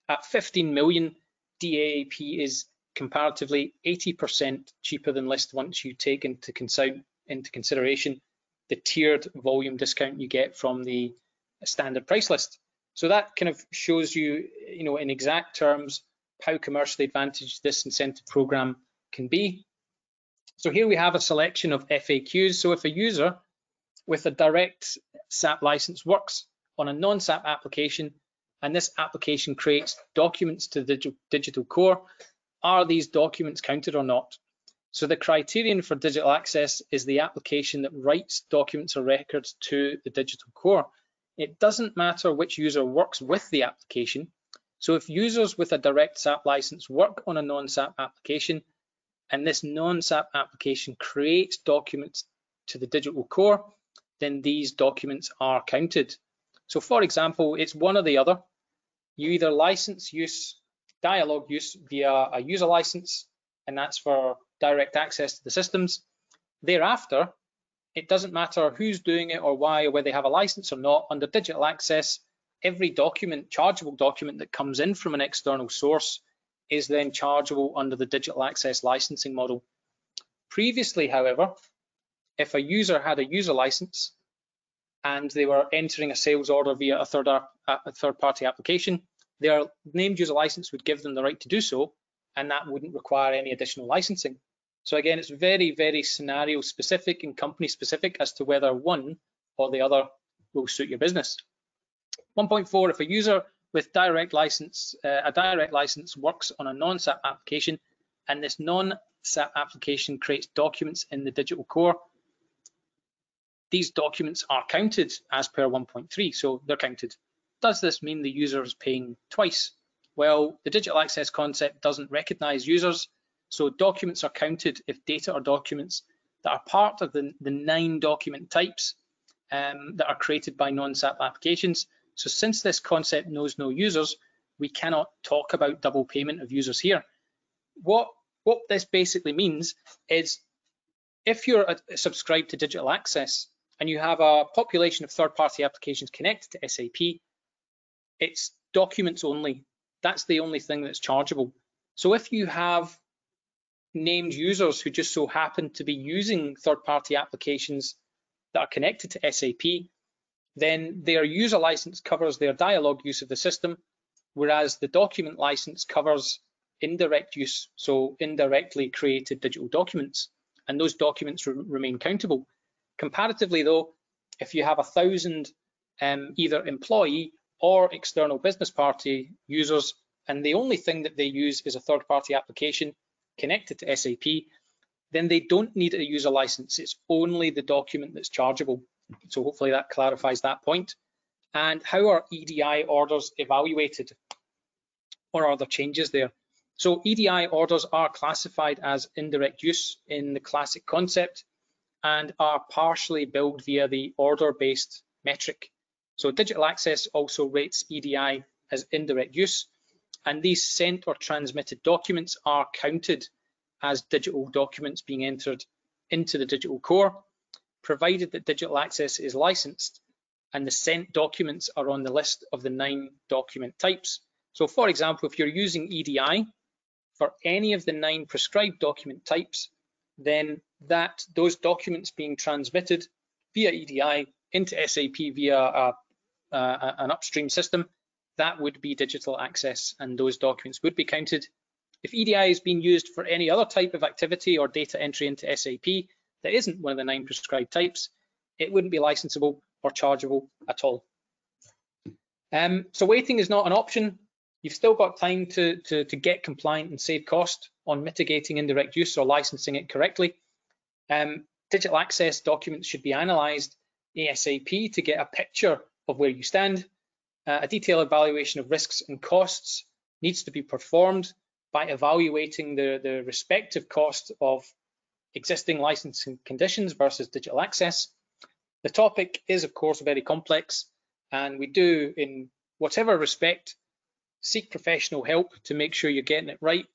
At 15 million, DAAP is comparatively 80% cheaper than list once you take into consideration the tiered volume discount you get from the standard price list. So that kind of shows you, in exact terms, how commercially advantaged this incentive program can be. So here we have a selection of FAQs. So if a user with a direct SAP license works on a non-SAP application, and this application creates documents to the digital core, are these documents counted or not? So the criterion for digital access is the application that writes documents or records to the digital core. It doesn't matter which user works with the application. So if users with a direct SAP license work on a non-SAP application, and this non-SAP application creates documents to the digital core, then these documents are counted. So for example, it's one or the other. You either license use, dialogue use via a user license, and that's for direct access to the systems. Thereafter, it doesn't matter who's doing it or why, or whether they have a license or not. Under digital access, every document, chargeable document that comes in from an external source is then chargeable under the digital access licensing model. Previously, however, if a user had a user license and they were entering a sales order via a third-party application, their named user license would give them the right to do so, and that wouldn't require any additional licensing. So again, it's very, very scenario specific and company specific as to whether one or the other will suit your business. 1.4, if a user with a direct license works on a non-SAP application, and this non-SAP application creates documents in the digital core, these documents are counted as per 1.3, so they're counted. Does this mean the user is paying twice? Well, the digital access concept doesn't recognize users, so documents are counted if data or documents that are part of the 9 document types that are created by non-SAP applications. So since this concept knows no users, we cannot talk about double payment of users here. What this basically means is if you're subscribed to Digital Access and you have a population of third-party applications connected to SAP, it's documents only. That's the only thing that's chargeable. So if you have named users who just so happen to be using third-party applications that are connected to SAP, then their user license covers their dialogue use of the system, whereas the document license covers indirect use, so indirectly created digital documents, and those documents remain countable. Comparatively though, if you have 1,000 either employee or external business party users, and the only thing that they use is a third-party application connected to SAP, then they don't need a user license. It's only the document that's chargeable. So hopefully that clarifies that point. And how are EDI orders evaluated? Or are there changes there? So EDI orders are classified as indirect use in the classic concept and are partially billed via the order-based metric. So Digital Access also rates EDI as indirect use, and these sent or transmitted documents are counted as digital documents being entered into the digital core, provided that Digital Access is licensed and the sent documents are on the list of the 9 document types. So for example, if you're using EDI for any of the 9 prescribed document types, then those documents being transmitted via EDI into SAP via an upstream system, that would be Digital Access, and those documents would be counted. If EDI is being used for any other type of activity or data entry into SAP that isn't one of the 9 prescribed types, it wouldn't be licensable or chargeable at all. So waiting is not an option. You've still got time to get compliant and save cost on mitigating indirect use or licensing it correctly. Digital Access documents should be analysed ASAP to get a picture of where you stand. A detailed evaluation of risks and costs needs to be performed by evaluating the respective cost of existing licensing conditions versus Digital Access. The topic is, of course, very complex, and we do, in whatever respect, seek professional help to make sure you're getting it right.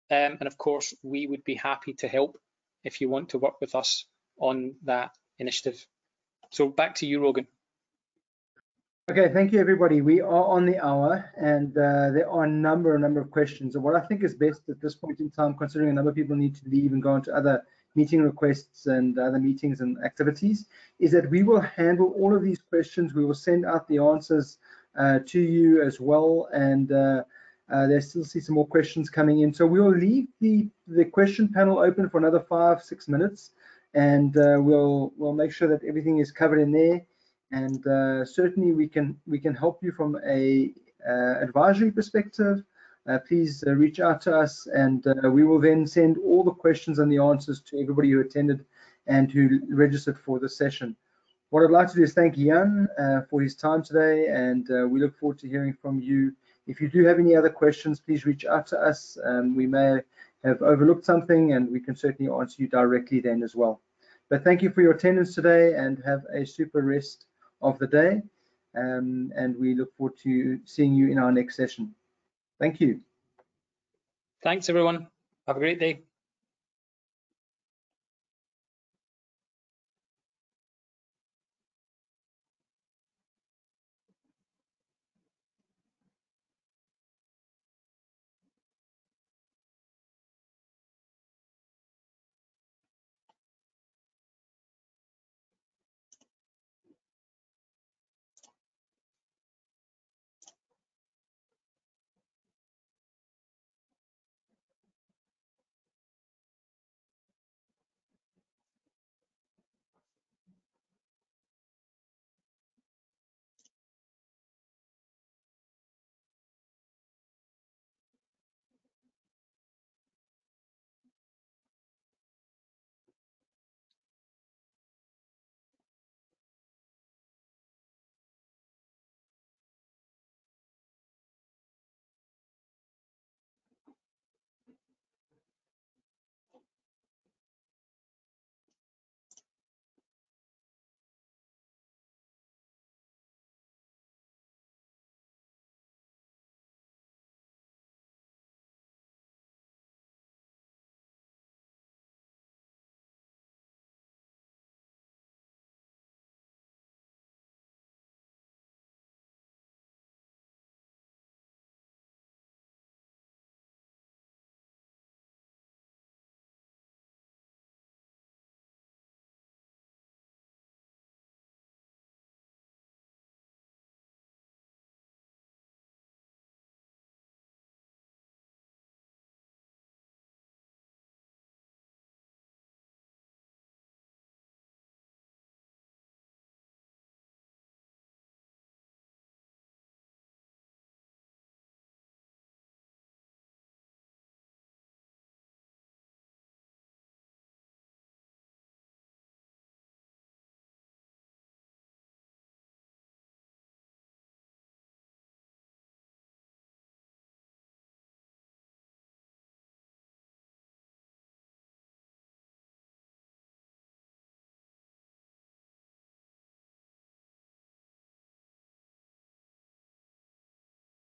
And of course, we would be happy to help if you want to work with us on that initiative. So back to you, Rogan. Okay, thank you, everybody. We are on the hour, and there are a number of questions. And what I think is best at this point in time, considering a number of people need to leave and go into other meeting requests and other meetings and activities, is that we will handle all of these questions. We will send out the answers to you as well, and there's still some more questions coming in. So we'll leave the question panel open for another 5-6 minutes, and we'll make sure that everything is covered in there. And certainly we can help you from a advisory perspective. Please reach out to us, and we will then send all the questions and the answers to everybody who attended and who registered for the session. What I'd like to do is thank Jan for his time today, and we look forward to hearing from you. If you do have any other questions, please reach out to us. We may have overlooked something, and we can certainly answer you directly then as well. But thank you for your attendance today, and have a super rest of the day, and we look forward to seeing you in our next session. Thank you. Thanks, everyone. Have a great day.